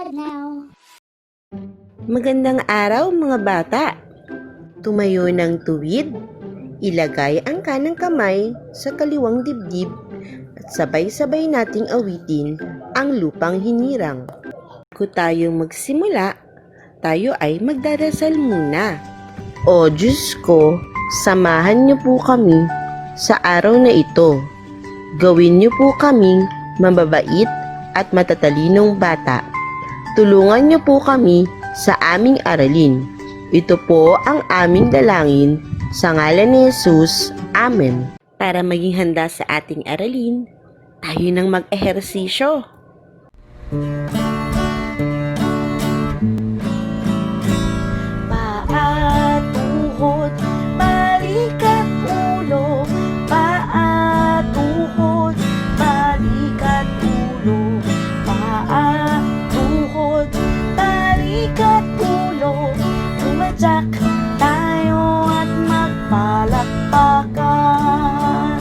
start now. Magandang araw mga bata! Tumayo ng tuwid, ilagay ang kanang kamay sa kaliwang dibdib at sabay-sabay nating awitin ang lupang hinirang. Bago tayo magsimula, tayo ay magdarasal muna. O Diyos ko, samahan niyo po kami sa araw na ito. Gawin niyo po kaming mababait at matatalinong bata. Tulungan niyo po kami sa aming aralin. Ito po ang aming dalangin sa ngalan ni Jesus. Amen. Para maging handa sa ating aralin, tayo nang mag-ehersisyo. Paa, tuhod, balikat, ulo. Paa, tuhod, balikat, ulo. Paa, tuhod, balikat, ulo. Tumadyak tayo at magpalakpakan.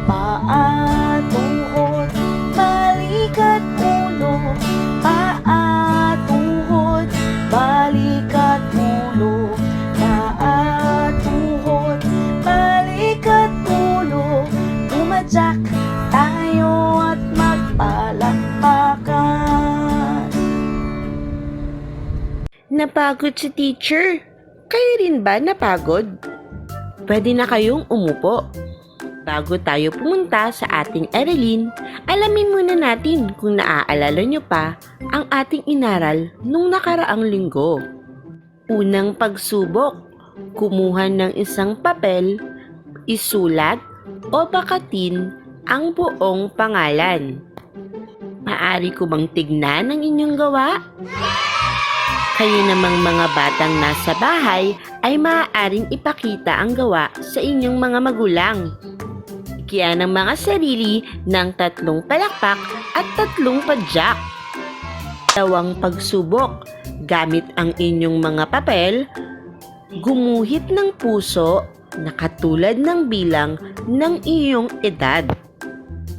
Paa, tuhod, balikat, ulo. Paa, tuhod, balikat, ulo. Paa, tuhod, balikat, ulo. Tumadyak tayo at magpalakpakan. Napagod si teacher. Kayo rin ba napagod? Pwede na kayong umupo. Bago tayo pumunta sa ating aralin, alamin muna natin kung naaalala nyo pa ang ating inaral nung nakaraang linggo. Unang pagsubok, kumuha ng isang papel, isulat o bakatin ang buong pangalan. Maaari ko bang tignan ang inyong gawa? Kayo namang mga batang nasa bahay ay maaaring ipakita ang gawa sa inyong mga magulang. Bigyan ng mga sarili ng 3 palakpak at 3 padyak. Dalawang pagsubok, gamit ang inyong mga papel, gumuhit ng puso na katulad ng bilang ng iyong edad.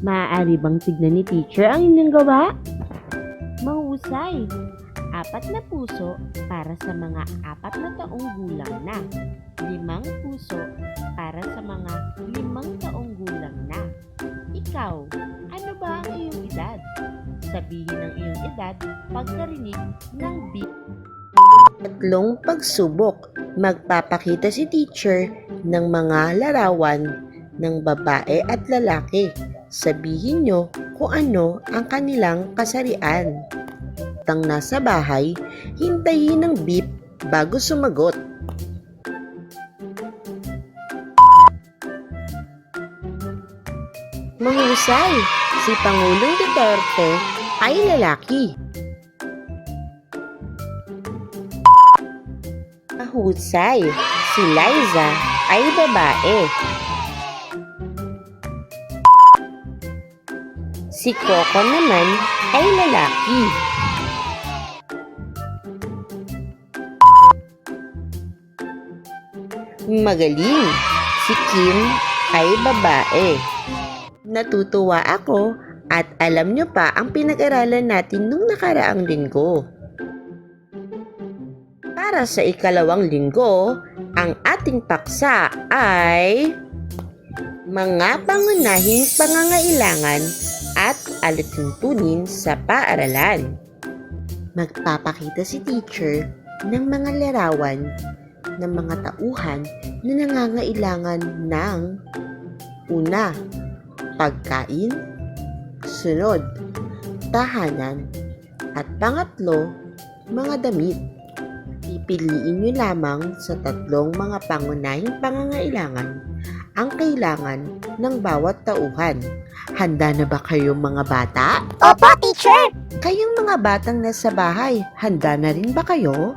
Maaari bang tignan ni teacher ang inyong gawa? Mahusay! 4 na puso para sa mga 4 na taong gulang na. 5 puso para sa mga 5 taong gulang na. Ikaw, ano ba ang iyong edad? Sabihin ang iyong edad pagkarinig ng beep. 3 pagsubok. Magpapakita si teacher ng mga larawan ng babae at lalaki. Sabihin nyo kung ano ang kanilang kasarian. Tang nasa bahay, hintayin ng beep bago sumagot. Mahusay, si Pangulong Duterte ay lalaki. Mahusay, si Liza ay babae. Si Coco naman ay lalaki. Magaling, si Kim ay babae. Natutuwa ako at alam nyo pa ang pinag-aralan natin nung nakaraang linggo. Para sa ikalawang linggo, ang ating paksa ay mga pangunahing pangangailangan at alituntunin sa paaralan. Magpapakita si teacher ng mga larawan ng mga tauhan na nangangailangan ng una, pagkain, sunod, tahanan, at pangatlo, mga damit. Pipiliin nyo lamang sa 3 mga pangunahing pangangailangan ang kailangan ng bawat tauhan. Handa na ba kayo mga bata? Opo, teacher! Kayong mga batang nasa bahay, handa na rin ba kayo?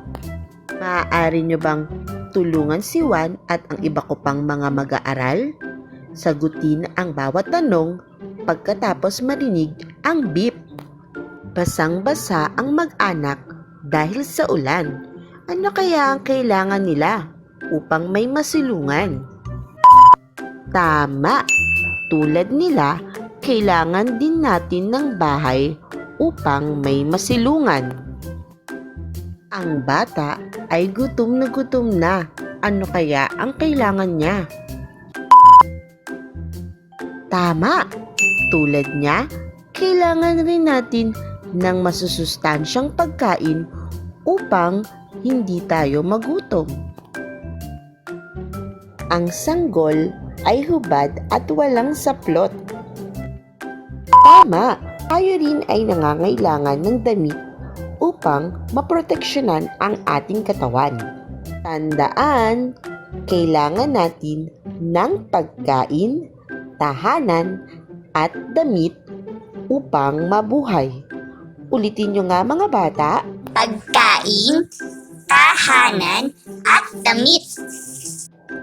Maaari nyo bang tulungan si Juan at ang iba ko pang mga mag-aaral? Sagutin ang bawat tanong pagkatapos marinig ang beep. Basang-basa ang mag-anak dahil sa ulan. Ano kaya ang kailangan nila upang may masilungan? Tama! Tulad nila, kailangan din natin ng bahay upang may masilungan. Ang bata ay gutom na gutom na. Ano kaya ang kailangan niya? Tama! Tulad niya, kailangan rin natin ng masusustansyang pagkain upang hindi tayo magutom. Ang sanggol ay hubad at walang saplot. Tama! Tayo rin ay nangangailangan ng damit upang maproteksyonan ang ating katawan. Tandaan, kailangan natin ng pagkain, tahanan, at damit upang mabuhay. Ulitin nyo nga mga bata. Pagkain, tahanan, at damit.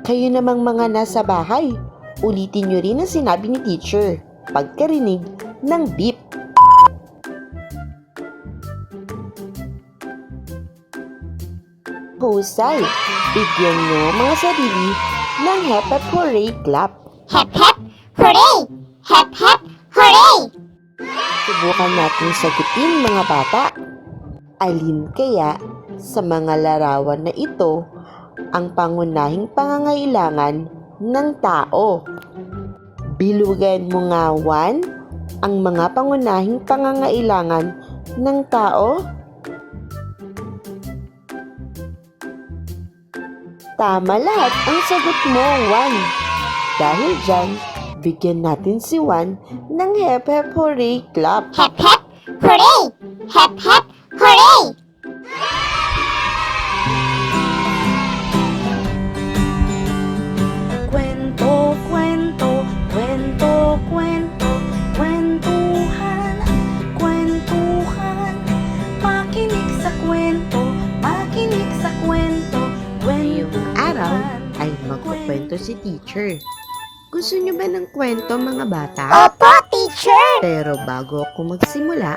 Kayo namang mga nasa bahay, ulitin nyo rin ang sinabi ni teacher pagkarinig ng beep. Husay, bigyan nyo mga sarili ng hep hep hooray clap. Hep hep, hooray! Hep hep, hooray! Subukan natin sagutin mga bata. Alin kaya sa mga larawan na ito ang pangunahing pangangailangan ng tao? Bilugan mo nga, Juan, ang mga pangunahing pangangailangan ng tao? Tama lahat ang sagot mo, Juan. Dahil dyan, bigyan natin si Juan ng hep hep hooray clap. Hep hep, hooray! Hep hep, hooray! Kwento, kwento, kwento, kwento, kwentuhan, kwentuhan. Makinig sa kwento, makinig sa kwento, Ngayong araw kwentuhan. ay magkukwento si teacher. Gusto niyo ba ng kwento mga bata? Opo, teacher! Pero bago ako magsimula,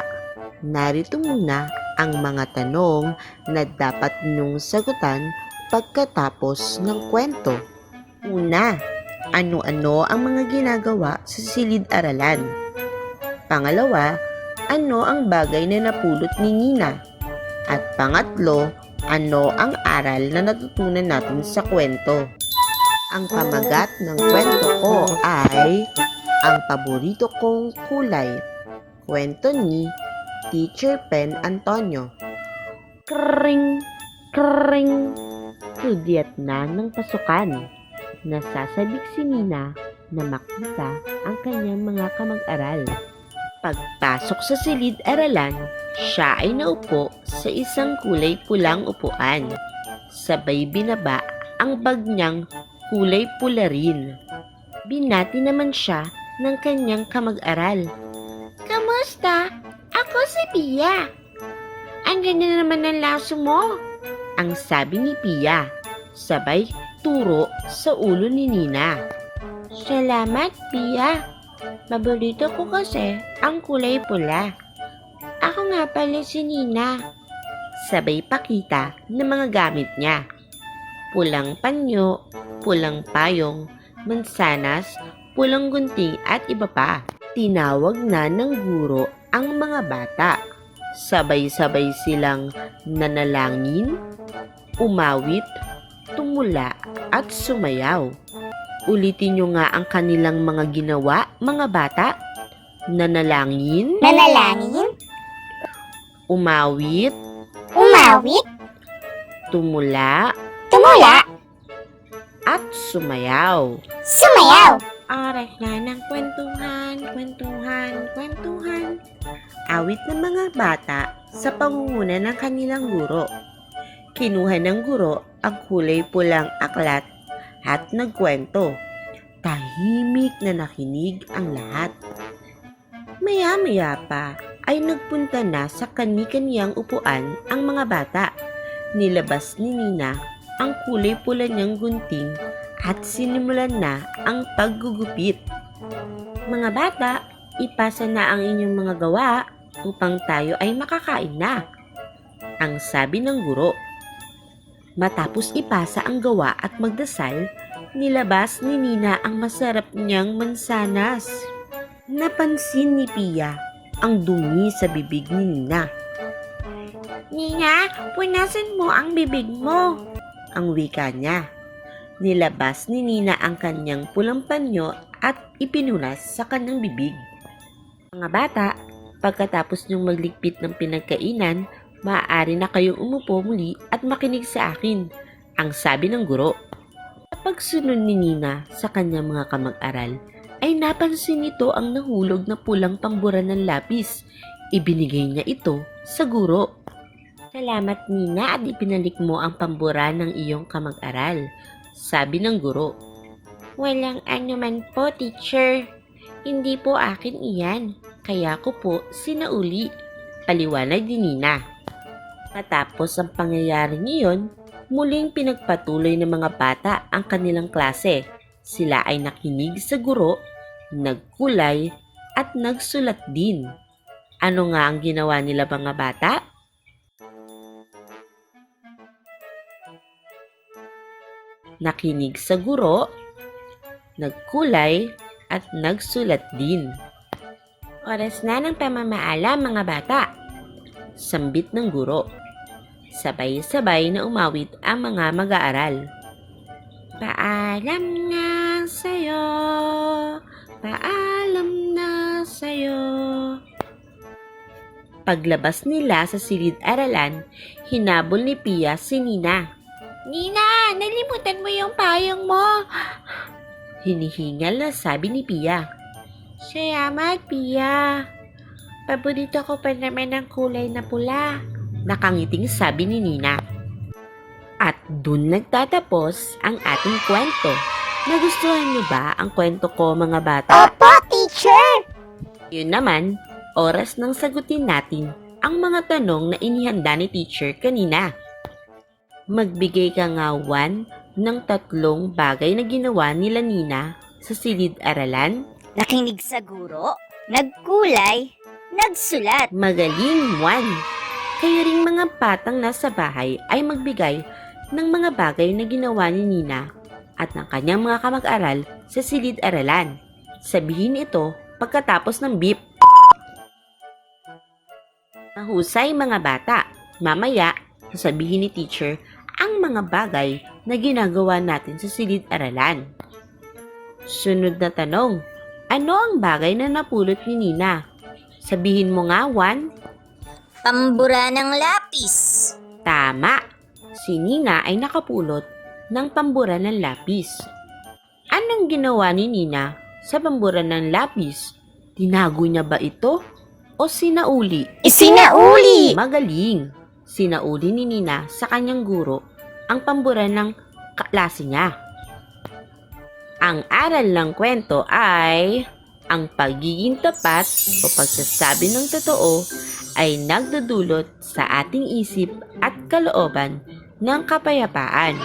narito muna ang mga tanong na dapat niyong sagutan pagkatapos ng kwento. Una, ano-ano ang mga ginagawa sa silid-aralan? Pangalawa, ano ang bagay na napulot ni Nina? At pangatlo, ano ang aral na natutunan natin sa kwento? Ang pamagat ng kwento ko ay ang paborito kong kulay. Kwento ni Teacher Pen Antonio. Kring, kring. Hudyat na ng pasukan. Nasasabik si Nina na makita ang kanyang mga kamag-aral. Pagpasok sa silid-aralan, siya ay naupo sa isang kulay pulang upuan. Sabay binaba ang bag niyang kulay pula rin. Binati naman siya ng kanyang kamag-aral. Kamusta? Ako si Pia. Ang ganda naman ng laso mo. Ang sabi ni Pia, sabay turo sa ulo ni Nina. Salamat, Pia. Paborito ko kasi ang kulay pula. Ako nga pala si Nina. Sabay pakita ng mga gamit niya. Pulang panyo, pulang payong, mansanas, pulang gunting at iba pa. Tinawag na ng guro ang mga bata. Sabay-sabay silang nanalangin, umawit, tumula at sumayaw. Ulitin nyo nga ang kanilang mga ginawa, mga bata. Nanalangin, Nanalangin, umawit, umawit, tumula, tumula, at sumayaw. sumayaw. Oras na ng kwentuhan, kwentuhan, kwentuhan. Awit ng mga bata sa pangunguna ng kanilang guro. Kinuha ng guro ang kulay pulang aklat at nagkwento. Tahimik na nakinig ang lahat. Maya-maya pa ay nagpunta na sa kani-kaniyang upuan ang mga bata. Nilabas ni Nina ang kulay pula niyang gunting at sinimulan na ang paggugupit. Mga bata, ipasa na ang inyong mga gawa upang tayo ay makakain na. Ang sabi ng guro. Matapos ipasa ang gawa at magdasal, nilabas ni Nina ang masarap niyang mansanas. Napansin ni Pia ang dumi sa bibig ni Nina. Nina, punasan mo ang bibig mo. Ang wika niya. Nilabas ni Nina ang kanyang pulang panyo at ipinunas sa kanyang bibig. Mga bata, pagkatapos niyong magligpit ng pinagkainan, maaari na kayong umupo muli at makinig sa akin, ang sabi ng guro. Sa pagsunod ni Nina sa kanyang mga kamag-aral, ay napansin nito ang nahulog na pulang pambura ng lapis. Ibinigay niya ito sa guro. Salamat Nina at ipinalik mo ang pambura ng iyong kamag-aral, sabi ng guro. Walang anuman po, teacher. Hindi po akin iyan. Kaya ko po sinauli, paliwanag ni Nina. Matapos ang pangyayaring iyon, muling pinagpatuloy ng mga bata ang kanilang klase. Sila ay nakinig sa guro, nagkulay, at nagsulat din. Ano nga ang ginawa nila mga bata? Nakinig sa guro, nagkulay, at nagsulat din. Oras na ng pamamaalam mga bata. Sambit ng guro. Sabay-sabay na umawit ang mga mag-aaral. Paalam na sa'yo, paalam na sa'yo. Paglabas nila sa silid-aralan, hinabol ni Pia si Nina. Nina, nalimutan mo yung payong mo. Hinihingal na sabi ni Pia. Salamat, Pia. Paborito ko pa naman ang kulay na pula. Nakangiting sabi ni Nina. At dun nagtatapos ang ating kwento. Nagustuhan niyo ba ang kwento ko mga bata? Opo, teacher! Yun naman, oras nang sagutin natin ang mga tanong na inihanda ni teacher kanina. Magbigay ka nga 1 ng 3 bagay na ginawa nila Nina sa silid-aralan. Nakinig sa guro, nagkulay, nagsulat. Magaling 1. Kayo ring mga batang nasa bahay ay magbigay ng mga bagay na ginawa ni Nina at ng kanyang mga kamag-aral sa silid-aralan. Sabihin ito pagkatapos ng beep. Mahusay mga bata. Mamaya, sasabihin ni teacher ang mga bagay na ginagawa natin sa silid-aralan. Sunod na tanong, ano ang bagay na napulot ni Nina? Sabihin mo nga 1. Pambura ng lapis. Tama! Si Nina ay nakapulot ng pambura ng lapis. Anong ginawa ni Nina sa pambura ng lapis? Tinago niya ba ito o sinauli? Isinauli! Magaling! Sinauli ni Nina sa kanyang guro ang pambura ng klase niya. Ang aral ng kwento ay ang pagiging tapat o pagsasabi ng totoo ay nagdudulot sa ating isip at kalooban ng kapayapaan.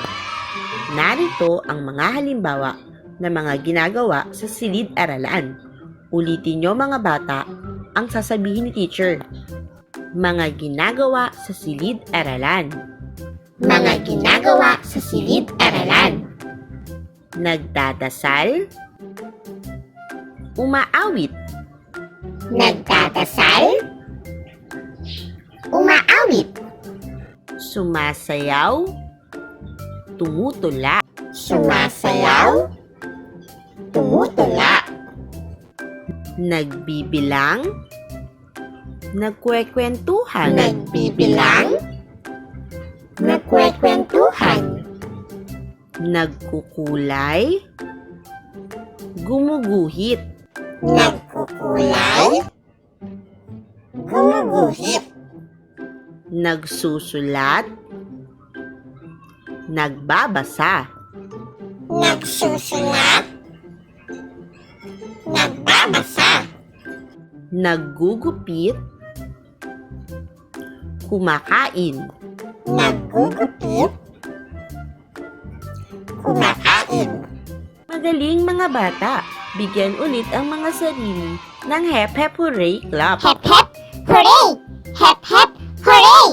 Narito ang mga halimbawa ng mga ginagawa sa silid-aralan. Ulitin nyo mga bata ang sasabihin ni teacher. Mga ginagawa sa silid-aralan. Mga ginagawa sa silid-aralan. Nagdadasal. Umaawit. Nagdadasal. Umaawit. Sumasayaw. Tumutula. Sumasayaw. Tumutula. Nagbibilang. Nagkwekwentuhan. Nagbibilang. Nagkwekwentuhan. Nagkukulay. Gumuguhit. Nagkukulay. Gumuguhit. Nagsusulat. Nagbabasa. Nagsusulat. Nagbabasa. Naggugupit. Kumakain. Naggugupit. Kumakain. Magaling mga bata. Bigyan ulit ang mga sarili ng Hep Hep Hooray Club. Hep hep, hooray! Hep hep, hooray!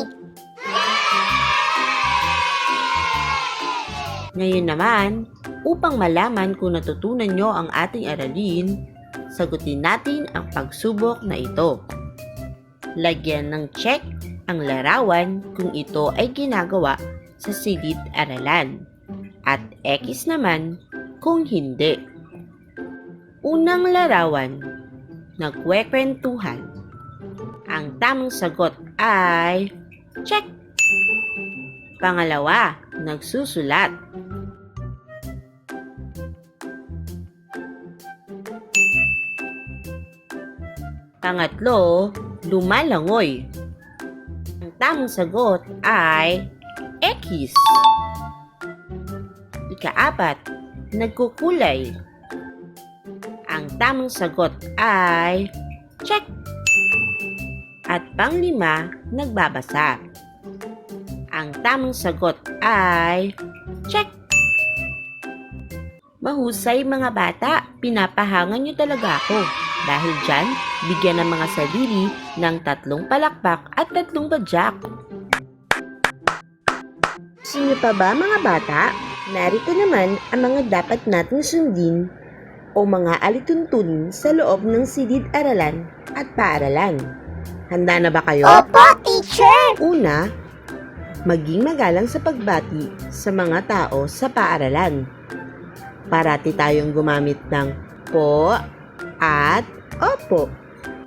Ngayon naman, upang malaman kung natutunan nyo ang ating aralin, sagutin natin ang pagsubok na ito. Lagyan ng check ang larawan kung ito ay ginagawa sa silid-aralan at X naman kung hindi. Unang larawan, nagkwekwentuhan. Ang tamang sagot ay check. Pangalawa, nagsusulat. Pangatlo, lumalangoy. Ang tamang sagot ay X. Ikaapat, nagkukulay. Ang tamang sagot ay check. At panglima, nagbabasa. Ang tamang sagot ay check. Mahusay mga bata, pinapahangan niyo talaga ako. Dahil dyan, bigyan ng mga sarili ng 3 palakpak at 3 badyak. Gusto niyo pa ba mga bata? Narito naman ang mga dapat nating sundin o mga alituntunin sa loob ng silid-aralan at paaralan. Handa na ba kayo? Opo, teacher! Una, maging magalang sa pagbati sa mga tao sa paaralan. Parati tayong gumamit ng po at opo.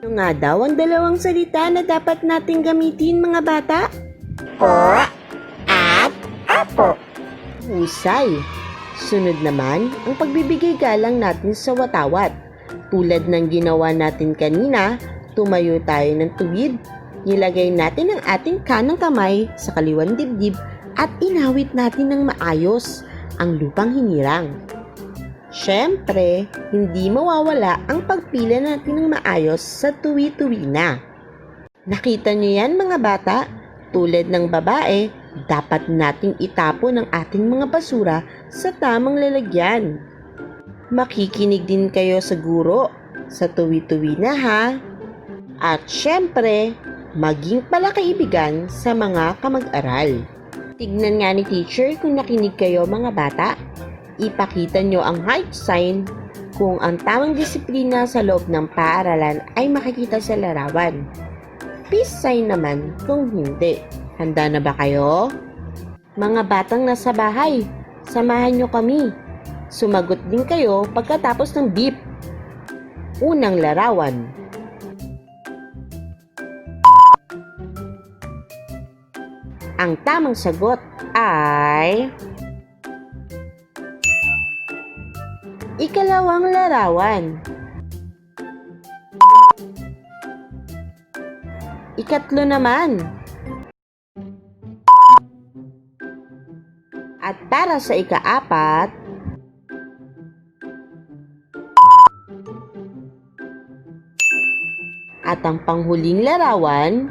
Ano nga daw ang 2 salita na dapat nating gamitin mga bata? Po at opo. Husay. Sunod naman ang pagbibigay galang natin sa watawat. Tulad ng ginawa natin kanina, tumayo tayo ng tuwid, nilagay natin ang ating kanang kamay sa kaliwang dibdib at inawit natin ng maayos ang lupang hinirang. Siyempre, hindi mawawala ang pagpila natin ng maayos sa tuwi-tuwi na. Nakita niyo yan mga bata? Tulad ng babae, dapat nating itapon ang ating mga basura sa tamang lalagyan. Makikinig din kayo sa guro sa tuwi-tuwi na ha. At syempre, maging palakaibigan sa mga kamag-aral. Tignan nga ni teacher kung nakinig kayo mga bata. Ipakita nyo ang heart sign kung ang tamang disiplina sa loob ng paaralan ay makikita sa larawan. Peace sign naman kung hindi. Handa na ba kayo? Mga batang nasa bahay, samahan nyo kami. Sumagot din kayo pagkatapos ng beep. Unang larawan. Ang tamang sagot ay ikalawang larawan. Ikatlo naman. At para sa ikaapat, at ang panghuling larawan,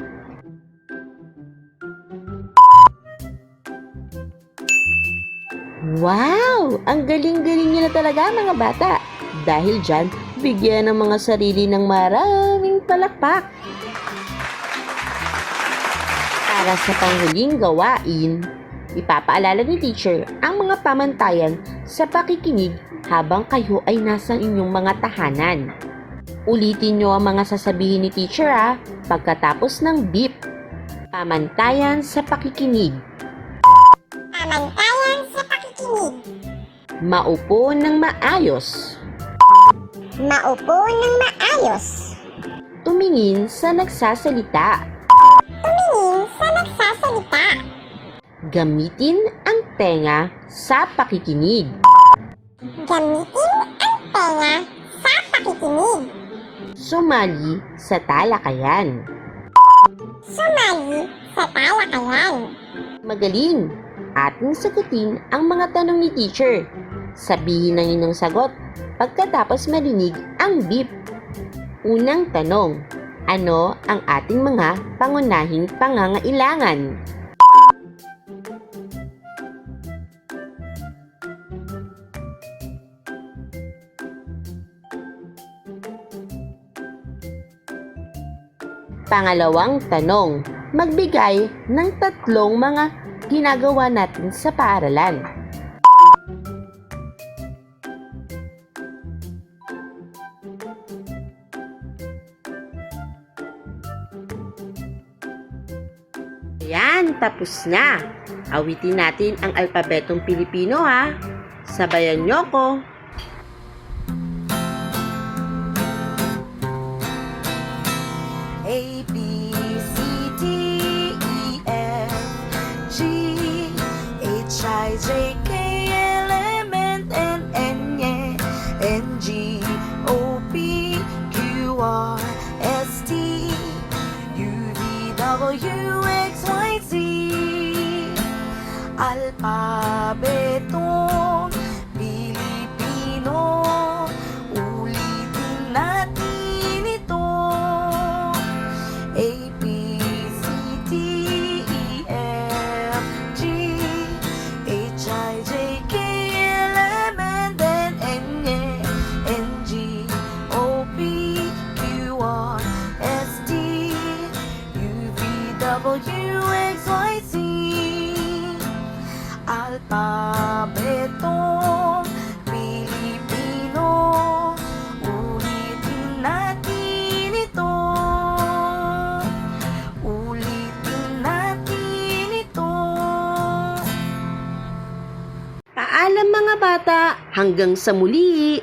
wow! Ang galing-galing niyo na talaga mga bata. Dahil dyan, bigyan ng mga sarili ng maraming palakpak. Para sa panghuling gawain, ipapaalala ni teacher ang mga pamantayan sa pakikinig habang kayo ay nasa inyong mga tahanan. Ulitin nyo ang mga sasabihin ni teacher pagkatapos ng beep. Pamantayan sa pakikinig. Pamantayan sa pakikinig. Maupo ng maayos. Maupo ng maayos. Tumingin sa nagsasalita. Tumingin sa nagsasalita. Gamitin ang tenga sa pakikinig. Gamitin ang tenga sa pakikinig. Sumali sa talakayan. Sumali sa talakayan. Magaling! Ating sagutin ang mga tanong ni teacher. Sabihin ang inyong sagot pagkatapos marinig ang beep. Unang tanong, ano ang ating mga pangunahing pangangailangan? Pangalawang tanong, magbigay ng 3 mga ginagawa natin sa paaralan. Ayan, tapos na. Awitin natin ang alpabetong Pilipino ha. Sabayan niyo ko. A, B, C, D, E, F, G, H, I, J, K, L, M, N, N, G, O, P, Q, R, S, T, U, V, W, X, Y, Z. Alpabetong Pilipino, ulitin natin ito. A, B, C, D, E, F, G, H, I, J, K, L, M, N, G, O, P, Q, R, S, T, U, V, W, X, Y, Z. Alpabetong Pilipino, ulitin natin ito. Ulitin natin ito. Paalam mga bata, hanggang sa muli!